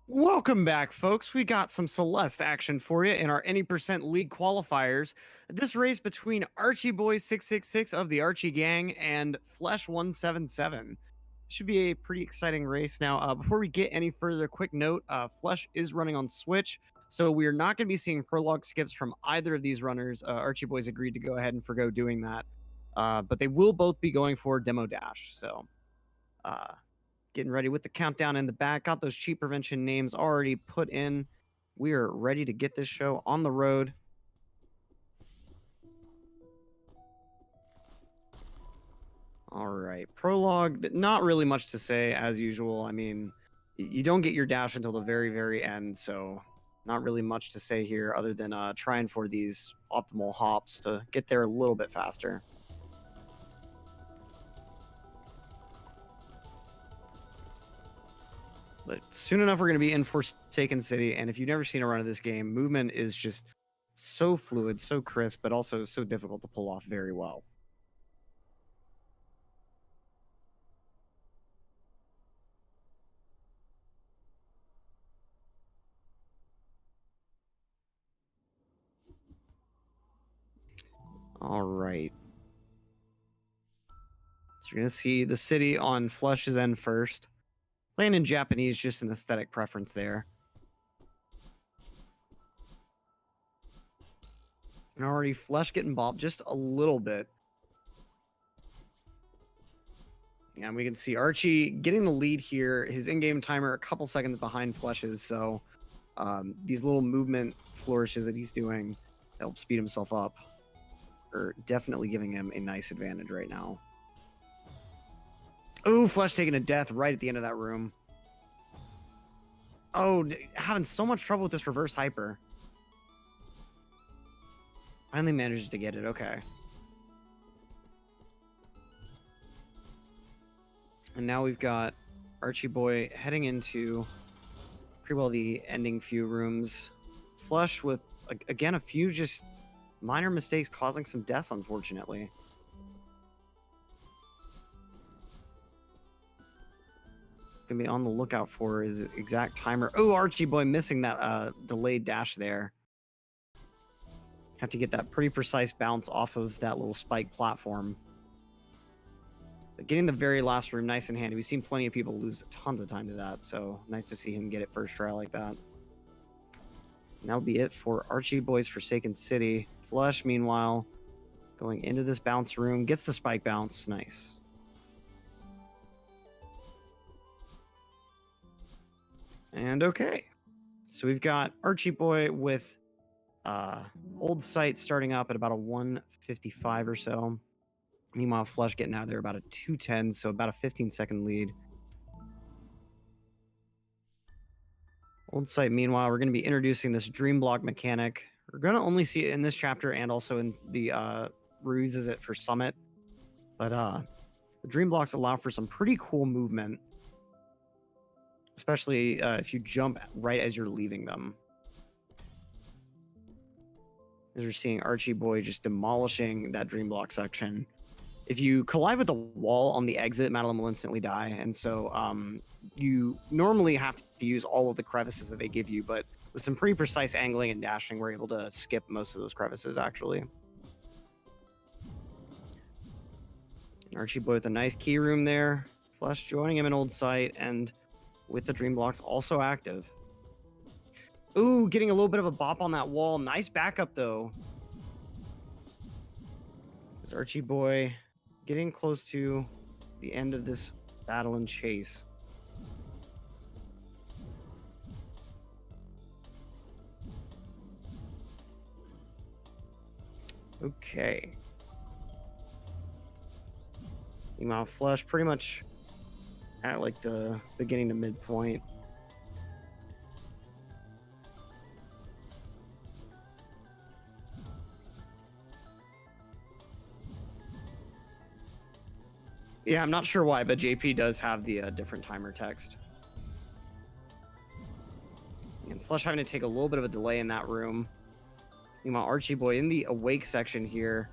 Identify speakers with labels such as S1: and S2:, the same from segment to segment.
S1: Welcome back, folks. We got some Celeste action for you in our any percent league qualifiers. This race between archieboy666 of the Archie Gang and Flesh177 should be a pretty exciting race. Now, before we get any further, quick note: Flesh is running on Switch, so we are not going to be seeing prologue skips from either of these runners. Archie Boys agreed to go ahead and forgo doing that, but they will both be going for demo dash. So. Getting ready with the countdown in the back. Got those cheat prevention names already put in. We are ready to get this show on the road. All right, prologue. Not really much to say as usual. I mean, you don't get your dash until the very, very end, so not really much to say here other than trying for these optimal hops to get there a little bit faster. But soon enough, we're going to be in Forsaken City. And if you've never seen a run of this game, movement is just so fluid, so crisp, but also so difficult to pull off very well. All right. So you're going to see the city on Flesh's end first. Playing in Japanese, just an aesthetic preference there. And already Flesh getting bopped just a little bit. And we can see Archie getting the lead here. His in-game timer a couple seconds behind Flesh's, so these little movement flourishes that he's doing help speed himself up. Are definitely giving him a nice advantage right now. Oh, Flesh taking a death right at the end of that room. Oh, having so much trouble with this reverse hyper. Finally manages to get it. Okay. And now we've got Archie Boy heading into pretty well the ending few rooms. Flush with, again, a few just minor mistakes causing some deaths, unfortunately. Gonna be on the lookout for his exact timer. Oh, Archie Boy missing that delayed dash there. Have to get that pretty precise bounce off of that little spike platform. But getting the very last room nice and handy. We've seen plenty of people lose tons of time to that, so nice to see him get it first try like that. And that'll be it for Archie Boy's Forsaken City. Flush, meanwhile, going into this bounce room, gets the spike bounce. Nice. And okay. So we've got Archie Boy with old site starting up at about a 155 or so. Meanwhile, Flush getting out there about a 210, so about a 15-second lead. Old site, meanwhile, we're going to be introducing this dream block mechanic. We're going to only see it in this chapter and also in the revisit for Summit. But the dream blocks allow for some pretty cool movement, especially if you jump right as you're leaving them. As we're seeing Archie Boy just demolishing that dream block section. If you collide with the wall on the exit, Madeline will instantly die. And so you normally have to use all of the crevices that they give you, but with some pretty precise angling and dashing, we're able to skip most of those crevices, actually. And Archie Boy with a nice key room there. Flush joining him in old site, and with the dream blocks also active. Ooh, getting a little bit of a bop on that wall. Nice backup, though. There's Archie Boy getting close to the end of this battle and chase. Okay. Meanwhile, Flush pretty much at like the beginning to midpoint. Yeah, I'm not sure why, but JP does have the different timer text. And Flush having to take a little bit of a delay in that room. Meanwhile, Archie Boy in the awake section here.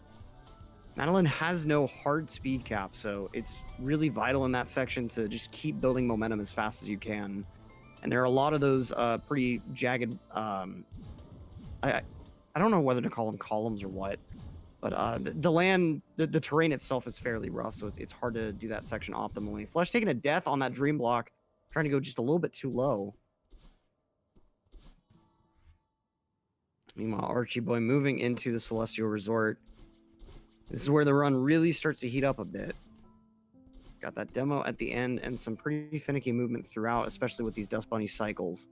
S1: Madeline has no hard speed cap, so it's really vital in that section to just keep building momentum as fast as you can. And there are a lot of those pretty jagged. I don't know whether to call them columns or what, but the land, the terrain itself is fairly rough, so it's hard to do that section optimally. Flesh taking a death on that dream block, trying to go just a little bit too low. Meanwhile, Archie Boy moving into the Celestial Resort. This is where the run really starts to heat up a bit. Got that demo at the end and some pretty finicky movement throughout, especially with these Dust Bunny cycles.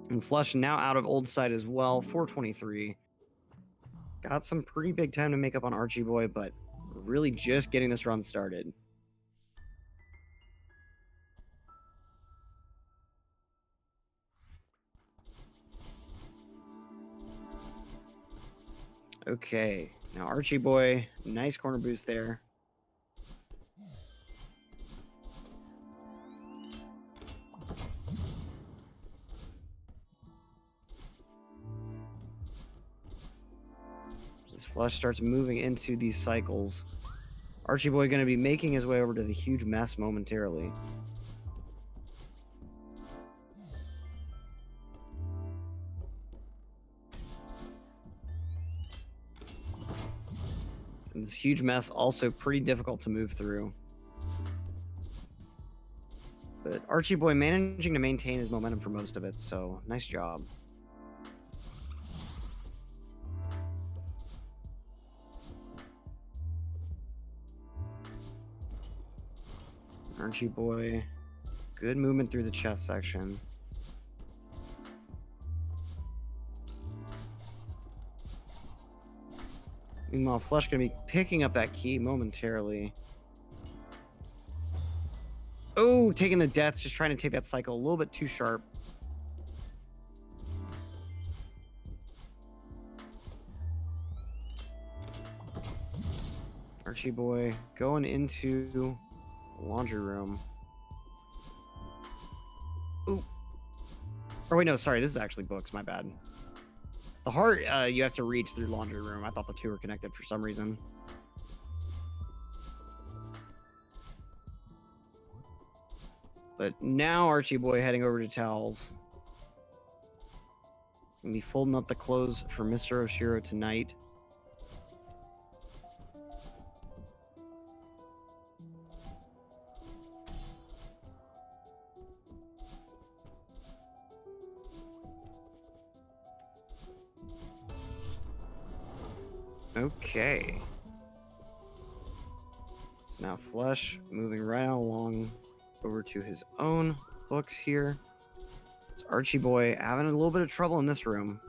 S1: And Flesh now out of Old Side as well, 423. Got some pretty big time to make up on Archie Boy, but really just getting this run started. Okay, now Archie Boy, nice corner boost there. As Flesh starts moving into these cycles, Archie Boy going to be making his way over to the huge mess momentarily. And this huge mess also pretty difficult to move through. But Archie Boy managing to maintain his momentum for most of it, so nice job. Archie Boy, good movement through the chest section. Meanwhile, Flesh gonna be picking up that key momentarily. Oh, taking the death, just trying to take that cycle a little bit too sharp. Archie Boy going into the laundry room. Ooh. Or wait, no, sorry, this is actually books, my bad. The heart, you have to reach through laundry room. I thought the two were connected for some reason. But now Archie Boy heading over to towels. Gonna be folding up the clothes for Mr. Oshiro tonight. Okay. So now Flesh moving right along over to his own books here. It's Archie Boy having a little bit of trouble in this room.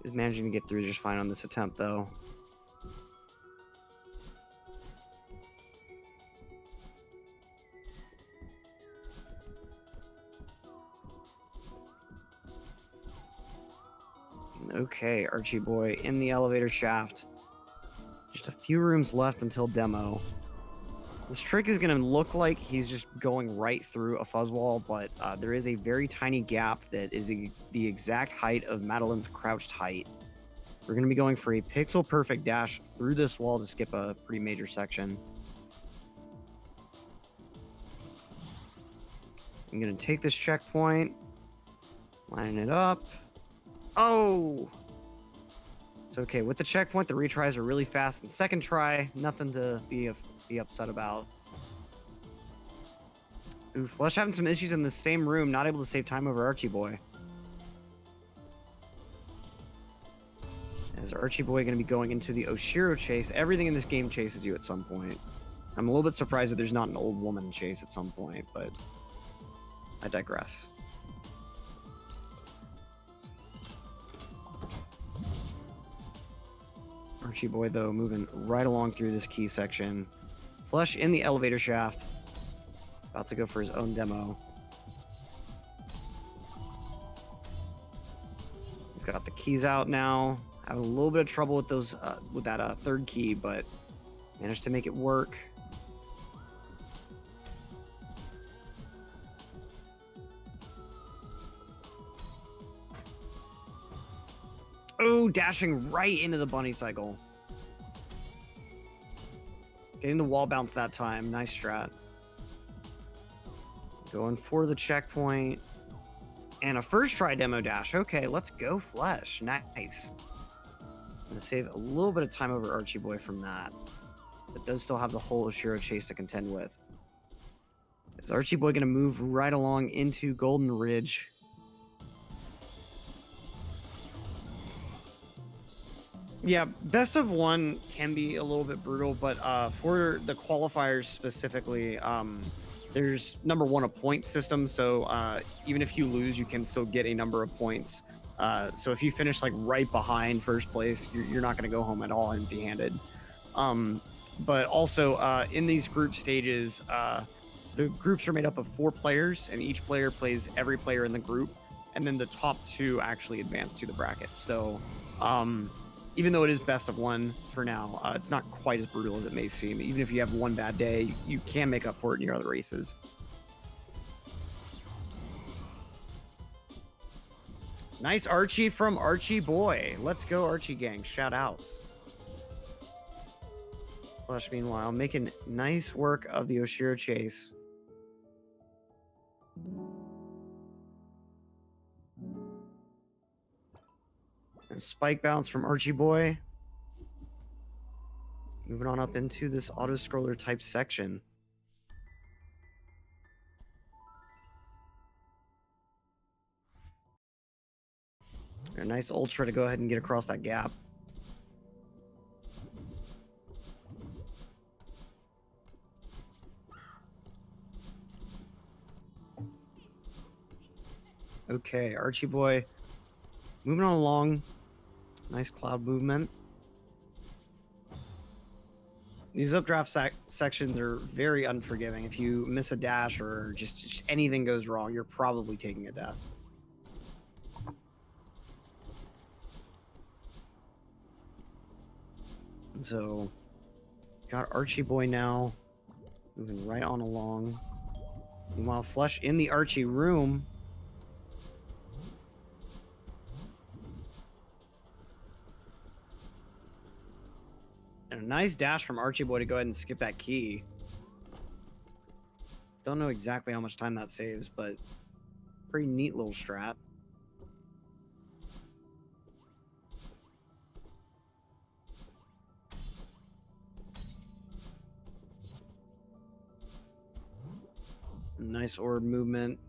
S1: He's managing to get through just fine on this attempt, though. Okay, Archie Boy in the elevator shaft. Just a few rooms left until demo. This trick is going to look like he's just going right through a fuzz wall, but there is a very tiny gap that is the exact height of Madeline's crouched height. We're going to be going for a pixel perfect dash through this wall to skip a pretty major section. I'm going to take this checkpoint, lining it up. Oh! It's okay. With the checkpoint, the retries are really fast. And second try, nothing to be upset about. Ooh, Flesh having some issues in the same room, not able to save time over Archie Boy. As Archie Boy going to be going into the Oshiro chase. Everything in this game chases you at some point. I'm a little bit surprised that there's not an old woman chase at some point, but I digress. Archie Boy, though, moving right along through this key section. Flesh in the elevator shaft. About to go for his own demo. We've got the keys out now. Having a little bit of trouble with those, with that third key, but managed to make it work. Oh, dashing right into the bunny cycle. Getting the wall bounce that time. Nice strat. Going for the checkpoint. And a first try demo dash. Okay, let's go Flesh. Nice. I'm going to save a little bit of time over Archie Boy from that. But does still have the whole Oshiro chase to contend with. Is Archie Boy going to move right along into Golden Ridge? Yeah, best of one can be a little bit brutal, but for the qualifiers specifically, there's number one, a point system. So even if you lose, you can still get a number of points. So if you finish like right behind first place, you're not going to go home at all empty-handed. But also in these group stages, the groups are made up of 4 players, and each player plays every player in the group, and then the top 2 actually advance to the bracket. So even though it is best of one for now, it's not quite as brutal as it may seem. Even if you have one bad day, you can make up for it in your other races. Nice Archie from Archie Boy. Let's go, Archie gang. Shout outs. Flesh, meanwhile, making nice work of the Oshiro chase. And spike bounce from Archie Boy. Moving on up into this auto-scroller type section. A nice ultra to go ahead and get across that gap. Okay, Archie Boy moving on along. Nice cloud movement. These updraft sections are very unforgiving. If you miss a dash or just anything goes wrong, you're probably taking a death. So, got Archie Boy now, moving right on along. Meanwhile, Flesh in the Archie room. And a nice dash from Archie Boy to go ahead and skip that key. Don't know exactly how much time that saves, but pretty neat little strat. Nice orb movement.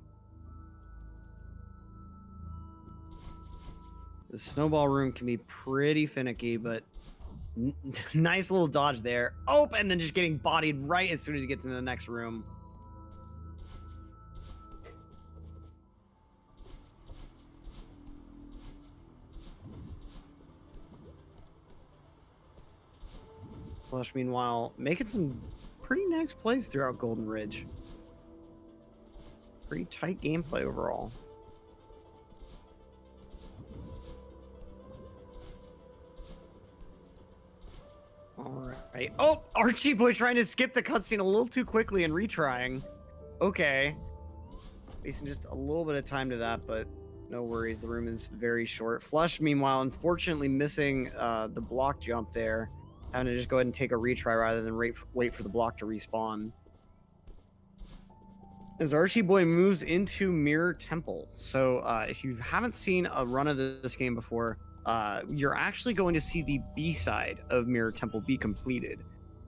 S1: The snowball room can be pretty finicky, but nice little dodge there. Oh, and then just getting bodied right as soon as he gets into the next room. Flesh, meanwhile, making some pretty nice plays throughout Golden Ridge. Pretty tight gameplay overall. All right. Oh, Archie Boy trying to skip the cutscene a little too quickly and retrying. Okay. Wasting just a little bit of time to that, but no worries. The room is very short. Flesh, meanwhile, unfortunately missing the block jump there. Having to just go ahead and take a retry rather than wait for the block to respawn. As Archie Boy moves into Mirror Temple. So if you haven't seen a run of this game before, you're actually going to see the B-side of Mirror Temple be completed.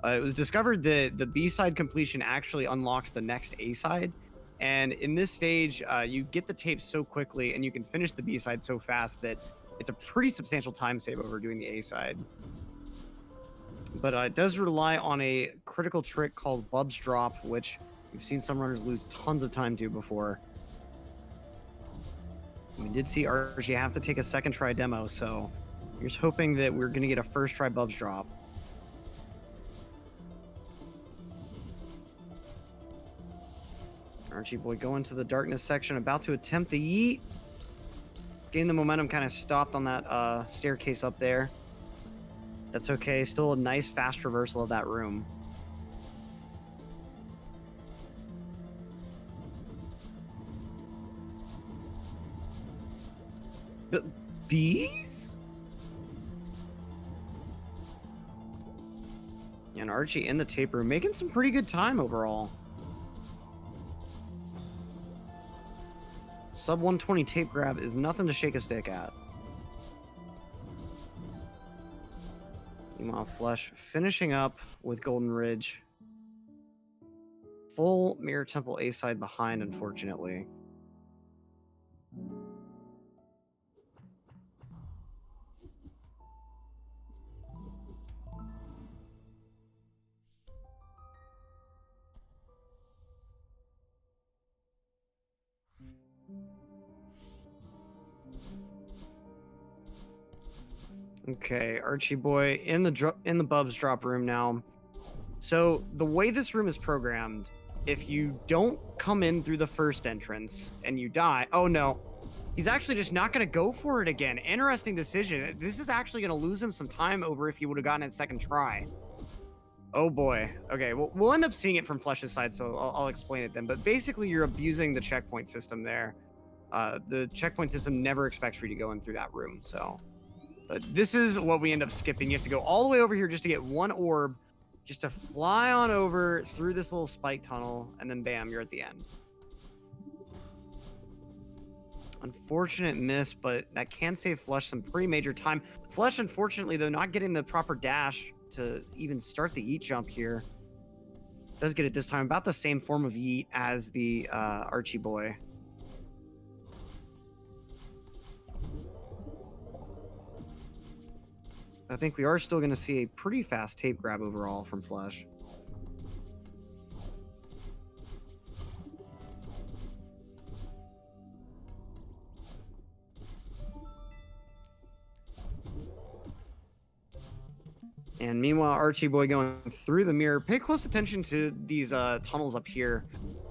S1: It was discovered that the B-side completion actually unlocks the next A-side. And in this stage, you get the tape so quickly and you can finish the B-side so fast that it's a pretty substantial time save over doing the A-side. But it does rely on a critical trick called Bub's Drop, which we've seen some runners lose tons of time to before. We did see Archie have to take a second try demo, so you're just hoping that we're going to get a first try Bub's Drop. Archie Boy going to the darkness section, about to attempt the yeet. Getting the momentum kind of stopped on that staircase up there. That's okay. Still a nice fast reversal of that room. But bees? And Archie in the tape room, making some pretty good time overall. Sub 120 tape grab is nothing to shake a stick at. Meanwhile, Flesh finishing up with Golden Ridge. Full Mirror Temple A side behind, unfortunately. Okay, Archie boy in the Bubs drop room now. So the way this room is programmed, if you don't come in through the first entrance and you die, oh no, he's actually just not going to go for it again. Interesting decision. This is actually going to lose him some time over if he would have gotten it second try. Oh boy. Okay, well, we'll end up seeing it from Flesh's side, so I'll explain it then. But basically, you're abusing the checkpoint system there. The checkpoint system never expects for you to go in through that room, so... But this is what we end up skipping. You have to go all the way over here just to get one orb, just to fly on over through this little spike tunnel, and then bam, you're at the end. Unfortunate miss, but that can save Flesh some pretty major time. Flesh, unfortunately, though, not getting the proper dash to even start the yeet jump here. Does get it this time. About the same form of yeet as the Archie boy. I think we are still going to see a pretty fast tape grab overall from Flesh. And meanwhile, Archie boy going through the mirror. Pay close attention to these tunnels up here.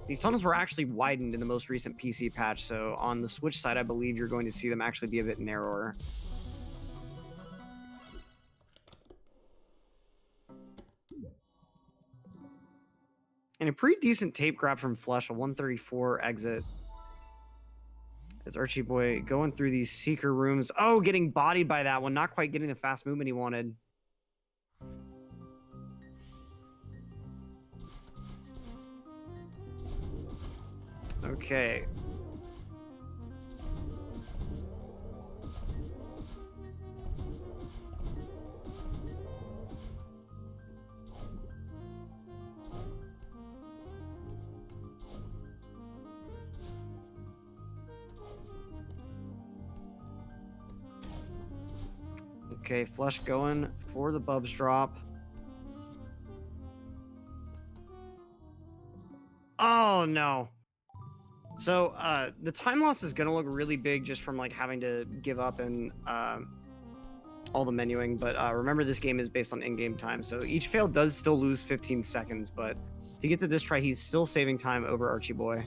S1: These tunnels were actually widened in the most recent PC patch, so on the Switch side, I believe you're going to see them actually be a bit narrower. And a pretty decent tape grab from Flesh, a 134 exit. As Archie boy going through these seeker rooms. Oh, getting bodied by that one. Not quite getting the fast movement he wanted. Okay. Okay, Flesh going for the Bubs drop. Oh, no. So, the time loss is going to look really big just from, like, having to give up and all the menuing. But remember, this game is based on in-game time. So each fail does still lose 15 seconds. But if he gets it this try, he's still saving time over Archie boy.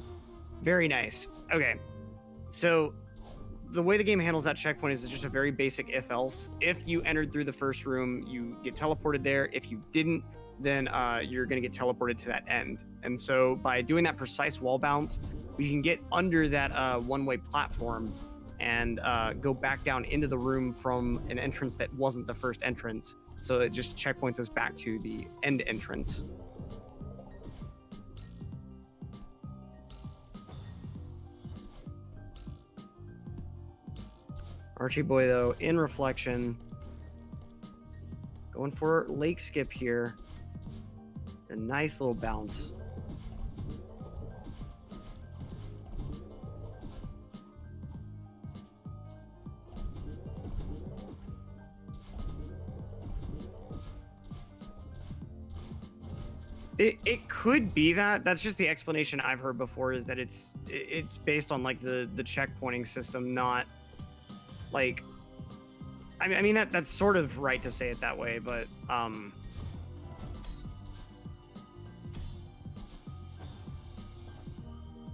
S1: Very nice. Okay. So... the way the game handles that checkpoint is just a very basic if-else. If you entered through the first room, you get teleported there. If you didn't, then you're going to get teleported to that end. And so by doing that precise wall bounce, we can get under that one-way platform and go back down into the room from an entrance that wasn't the first entrance. So it just checkpoints us back to the end entrance. Archie boy, though, in reflection. Going for lake skip here. A nice little bounce. It could be that. That's just the explanation I've heard before, is that it's based on like the checkpointing system, not like, I mean that's sort of right to say it that way, but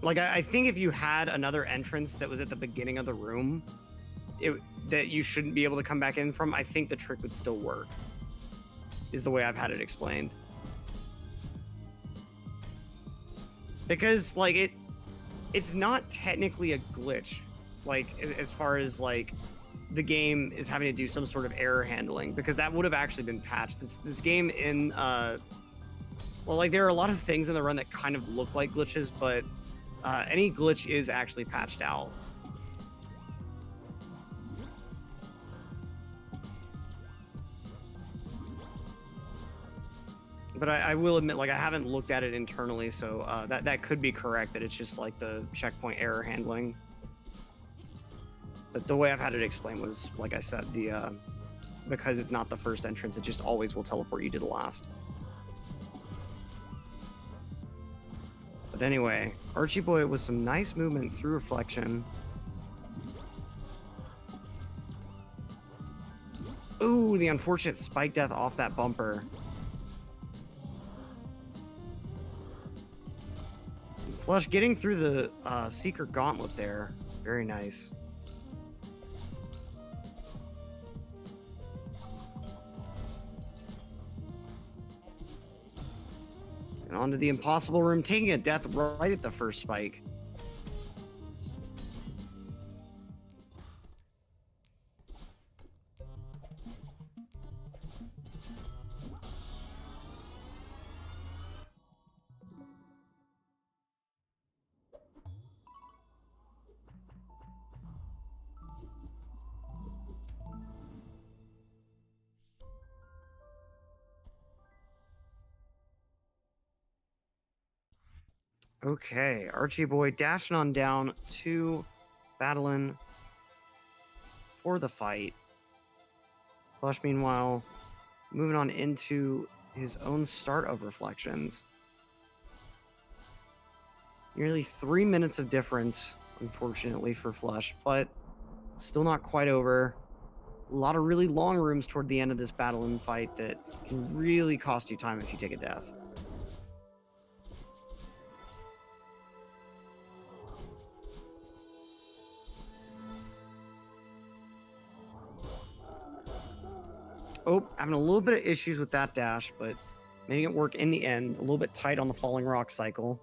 S1: like I think if you had another entrance that was at the beginning of the room, that you shouldn't be able to come back in from, I think the trick would still work, is the way I've had it explained. Because like it's not technically a glitch, like as far as like the game is having to do some sort of error handling, because that would have actually been patched. This game in well, like, there are a lot of things in the run that kind of look like glitches, but any glitch is actually patched out. But I will admit, like, I haven't looked at it internally, so that could be correct, that it's just like the checkpoint error handling. But the way I've had it explained was, like I said, because it's not the first entrance, it just always will teleport you to the last. But anyway, Archie Boy with some nice movement through reflection. Ooh, the unfortunate spike death off that bumper. Flush getting through the secret gauntlet there. Very nice. And onto the impossible room, taking a death right at the first spike. Okay, Archie Boy dashing on down to battling for the fight. Flush, meanwhile, moving on into his own start of reflections. Nearly 3 minutes of difference, unfortunately, for Flush, but still not quite over. A lot of really long rooms toward the end of this battle and fight that can really cost you time if you take a death. Oh, having a little bit of issues with that dash, but making it work in the end. A little bit tight on the falling rock cycle.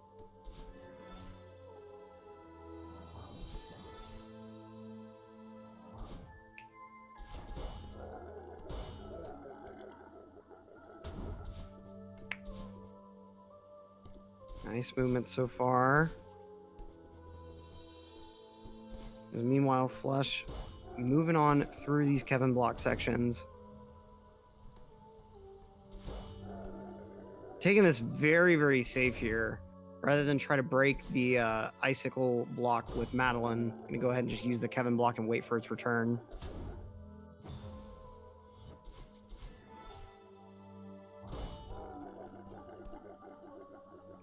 S1: Nice movement so far. As meanwhile, Flush moving on through these Kevin block sections. Taking this very, very safe here. Rather than try to break the icicle block with Madeline, I'm going to go ahead and just use the Kevin block and wait for its return.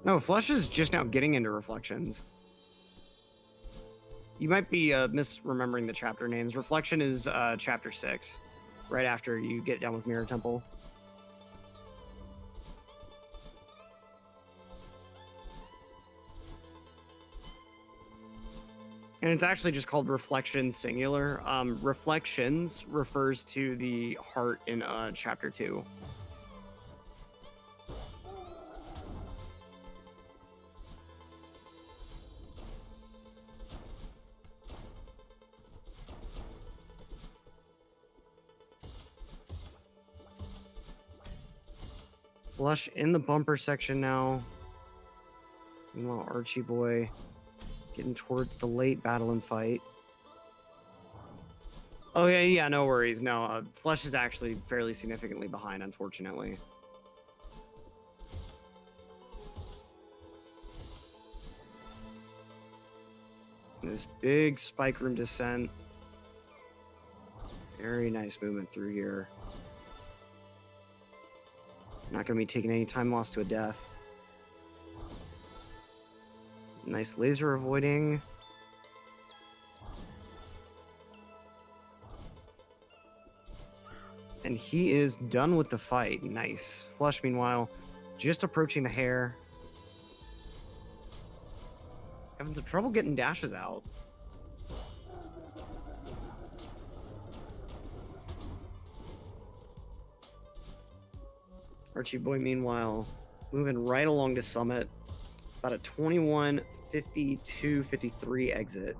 S1: No, Flush is just now getting into reflections. You might be misremembering the chapter names. Reflection is chapter 6, right after you get done with Mirror Temple. And it's actually just called Reflection singular. Reflections refers to the heart in chapter 2. Flush in the bumper section now. Meanwhile, Archie Boy getting towards the late battle and fight. Oh, yeah, no worries. No, Flush is actually fairly significantly behind, unfortunately. This big spike room descent. Very nice movement through here. Not going to be taking any time loss to a death. Nice laser avoiding. And he is done with the fight. Nice. Flush, meanwhile, just approaching the hair. Having some trouble getting dashes out. Archie Boy, meanwhile, moving right along to Summit. About a 21:52:53 exit.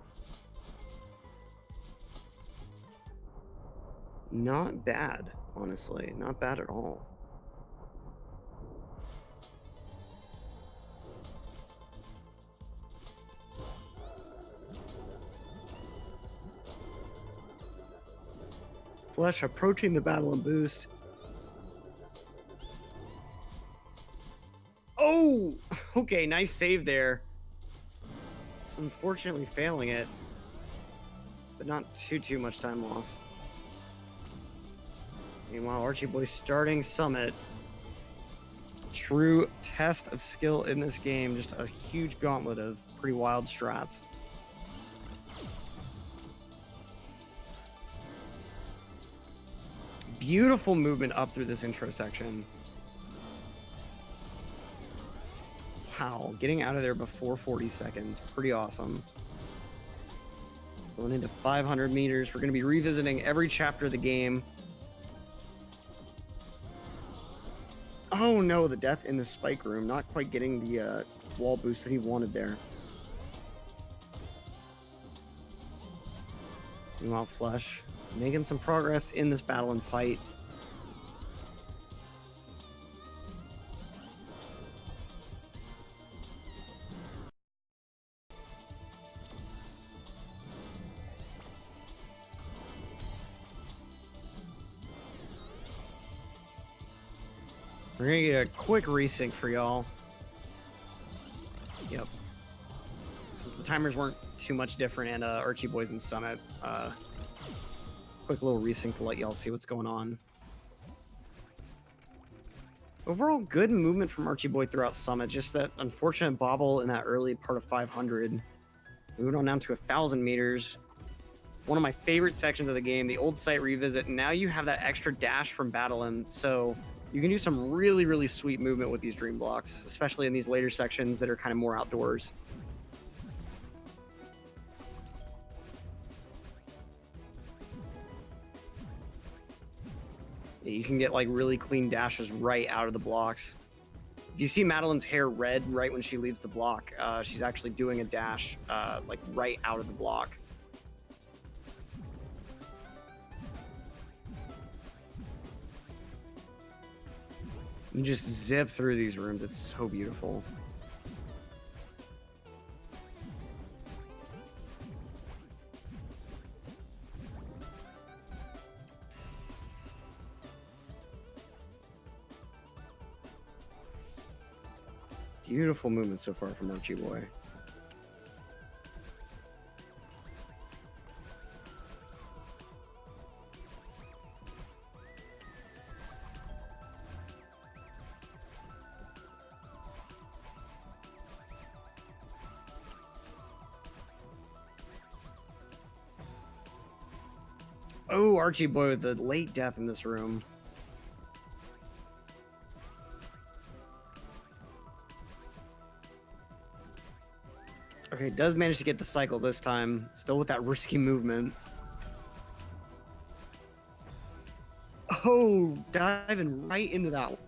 S1: Not bad, honestly. Not bad at all. Flesh approaching the battle and boost. Oh! Okay, nice save there. Unfortunately failing it. But not too much time loss. Meanwhile, Archieboy starting Summit. True test of skill in this game. Just a huge gauntlet of pretty wild strats. Beautiful movement up through this intro section. Wow, getting out of there before 40 seconds. Pretty awesome. Going into 500 meters. We're going to be revisiting every chapter of the game. Oh no, the death in the spike room. Not quite getting the wall boost that he wanted there. Meanwhile, Flesh making some progress in this battle and fight. We're gonna get a quick resync for y'all. Yep. Since the timers weren't too much different and Archieboys and Summit, quick little resync to let y'all see what's going on. Overall, good movement from Archieboy throughout Summit. Just that unfortunate bobble in that early part of 500. Moving on down to 1,000 meters. One of my favorite sections of the game, the old site revisit. Now you have that extra dash from battling, so you can do some really sweet movement with these dream blocks, especially in these later sections that are kind of more outdoors. You can get like really clean dashes right out of the blocks. If you see Madeline's hair red right when she leaves the block, she's actually doing a dash like right out of the block. You just zip through these rooms. It's so beautiful. Beautiful movement so far from Archieboy. Oh, Archieboy with the late death in this room. Okay, does manage to get the cycle this time. Still with that risky movement. Oh, diving right into that one.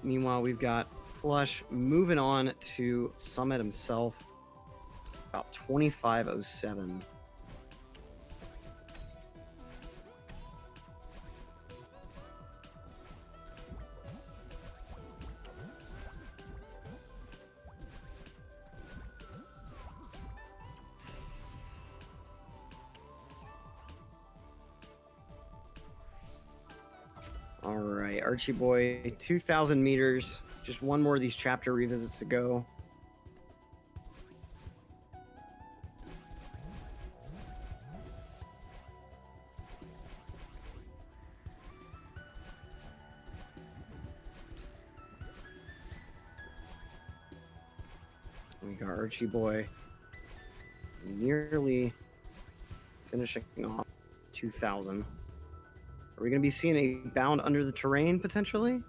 S1: Meanwhile, we've got Flush moving on to Summit himself. About 25:07. All right, Archieboy, 2,000 meters. Just one more of these chapter revisits to go. We got Archieboy nearly finishing off 2,000. Are we going to be seeing a bound under the terrain potentially?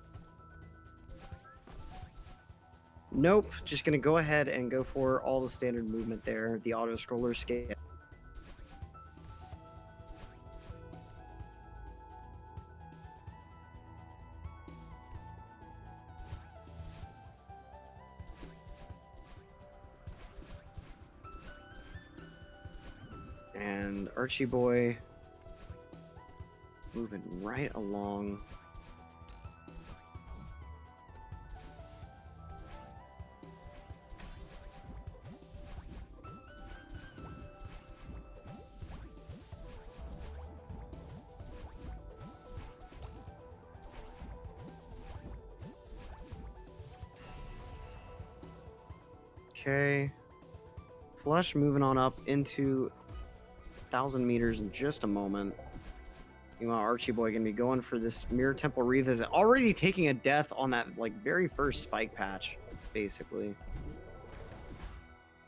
S1: Nope. Just going to go ahead and go for all the standard movement there. The auto scroller scale. And Archie Boy moving right along. Okay. Flesh moving on up into 1,000 meters in just a moment. Meanwhile, Archie Boy gonna be going for this Mirror Temple revisit. Already taking a death on that like very first spike patch, basically.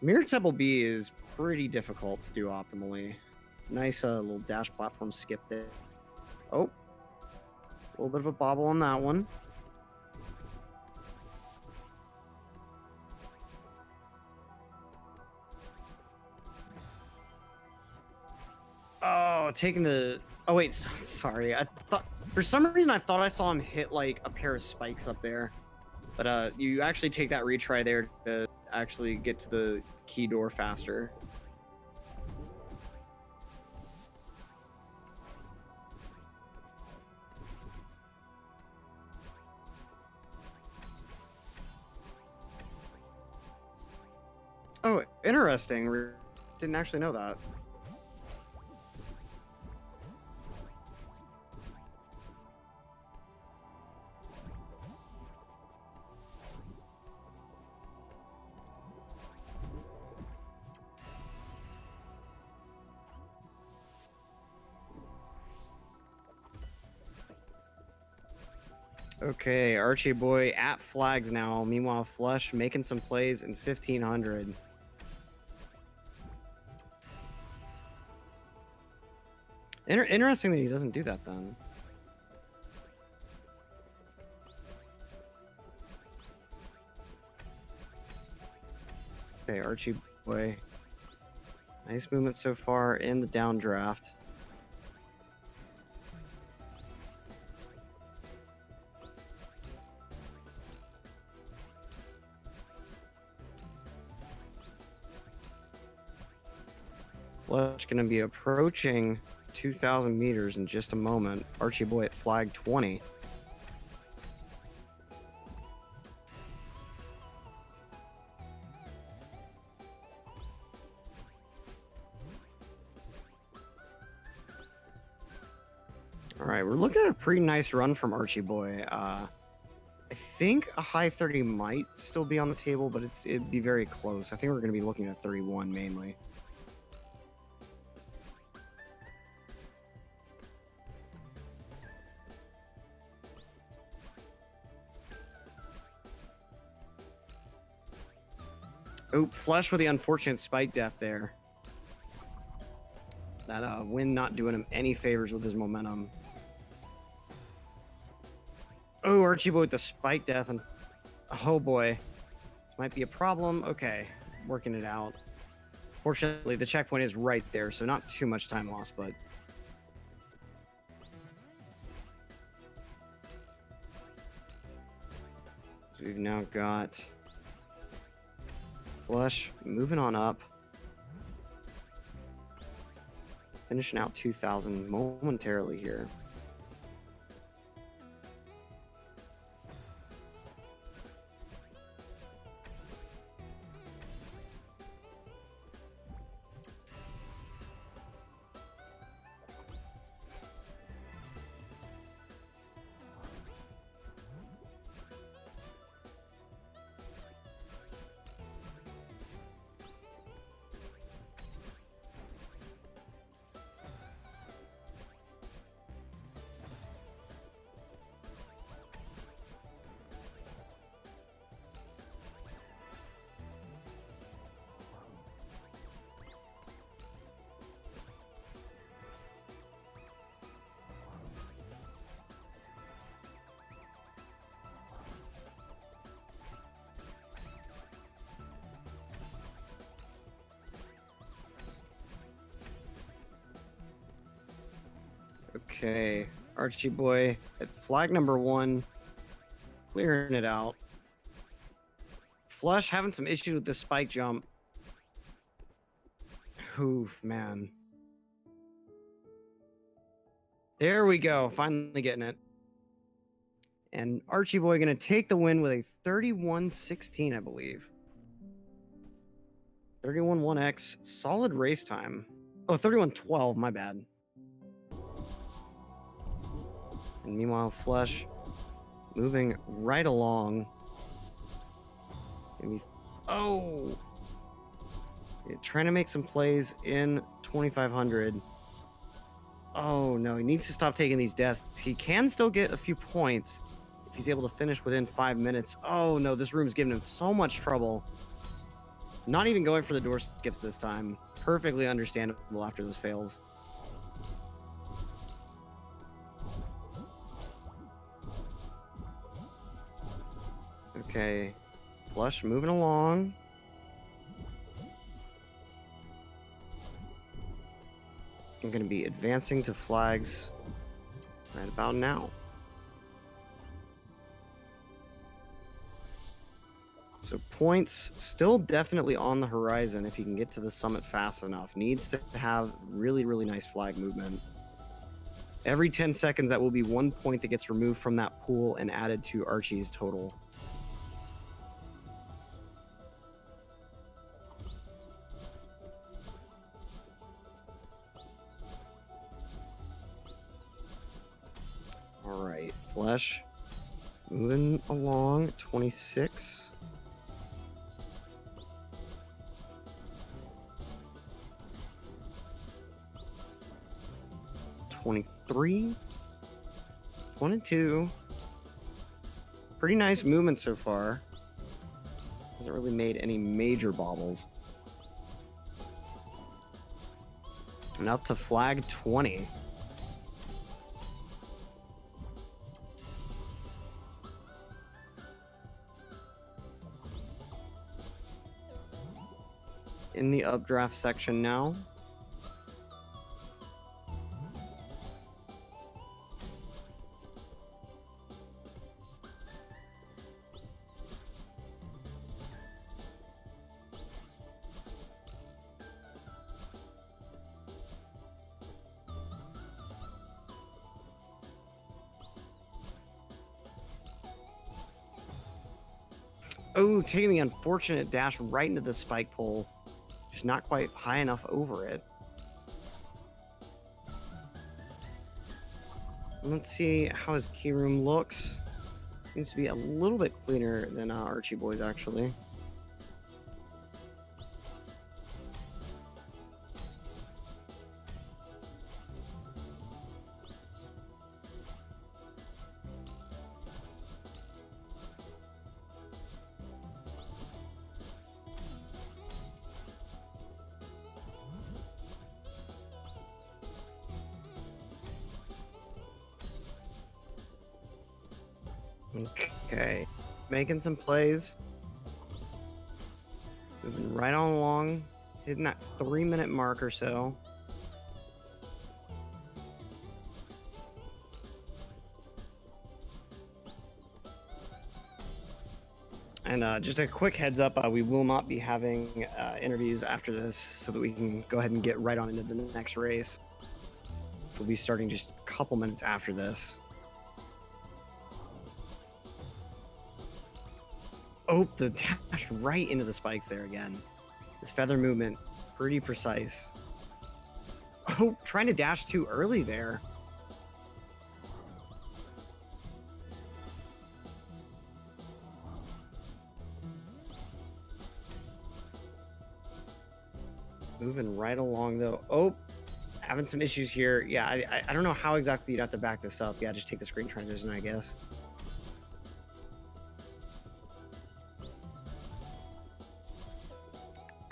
S1: Mirror Temple B is pretty difficult to do optimally. Nice little dash platform skip there. Oh, a little bit of a bobble on that one. Oh, taking the... Oh, wait, sorry. I thought... For some reason, I thought I saw him hit, like, a pair of spikes up there. But you actually take that retry there to actually get to the key door faster. Oh, interesting. Didn't actually know that. Okay, Archie Boy at flags now. Meanwhile, Flesh making some plays in 1,500. Interesting that he doesn't do that then. Okay, Archie Boy. Nice movement so far in the downdraft. Flesh going to be approaching 2,000 meters in just a moment. Archie Boy at flag 20. All right, we're looking at a pretty nice run from Archie Boy. I think a high 30 might still be on the table, but it'd be very close. I think we're going to be looking at 31 mainly. Oh, Flesh with the unfortunate spike death there. That wind not doing him any favors with his momentum. Oh, Archie Boy with the spike death, and oh boy, this might be a problem. Okay, working it out. Fortunately, the checkpoint is right there, so not too much time lost, but... So we've now got Flesh moving on up. Finishing out 2,000 momentarily here. Okay, Archie Boy at flag number 1, clearing it out. Flesh having some issues with the spike jump. Oof, man. There we go. Finally getting it. And Archie Boy going to take the win with a 31-16, I believe. 31-1x. Solid race time. Oh, 31-12. My bad. And meanwhile, Flesh moving right along. Maybe. Oh! Trying to make some plays in 2500. Oh, no. He needs to stop taking these deaths. He can still get a few points if he's able to finish within 5 minutes. Oh, no. This room's giving him so much trouble. Not even going for the door skips this time. Perfectly understandable after those fails. Okay. Flush moving along. I'm going to be advancing to flags right about now. So points still definitely on the horizon if he can get to the summit fast enough. Needs to have really, really nice flag movement. Every 10 seconds, that will be 1 point that gets removed from that pool and added to Archie's total. All right, Flesh moving along, 26. $23, 22. Pretty nice movement so far. Hasn't really made any major bobbles. And up to flag 20. In the updraft section now. Oh, taking the unfortunate dash right into the spike pole. Just not quite high enough over it. Let's see how his key room looks. Seems to be a little bit cleaner than Archie Boy's, actually. Okay, making some plays. Moving right on along, hitting that 3-minute mark or so. And just a quick heads up, we will not be having interviews after this so that we can go ahead and get right on into the next race. We'll be starting just a couple minutes after this. Oh, the dash right into the spikes there again. This feather movement, pretty precise. Oh, trying to dash too early there. Moving right along though. Oh, having some issues here. Yeah, I don't know how exactly you'd have to back this up. Yeah, just take the screen transition, I guess.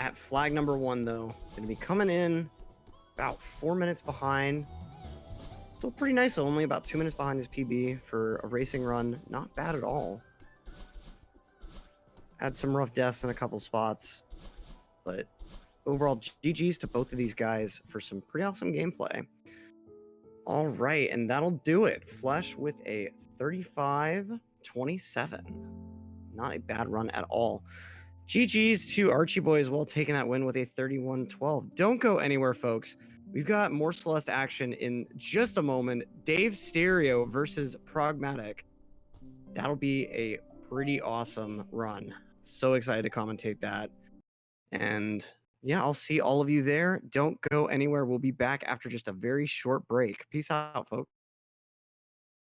S1: At flag number 1 though, gonna be coming in about 4 minutes behind. Still pretty nice though, only about 2 minutes behind his PB for a racing run. Not bad at all. Had some rough deaths in a couple spots, but overall GG's to both of these guys for some pretty awesome gameplay. All right, and that'll do it. Flesh with a 35-27. Not a bad run at all. GG's to Archie Boy as well, taking that win with a 31-12. Don't go anywhere, folks. We've got more Celeste action in just a moment. Dave Stereo versus Pragmatic. That'll be a pretty awesome run. So excited to commentate that. And yeah, I'll see all of you there. Don't go anywhere. We'll be back after just a very short break. Peace out, folks.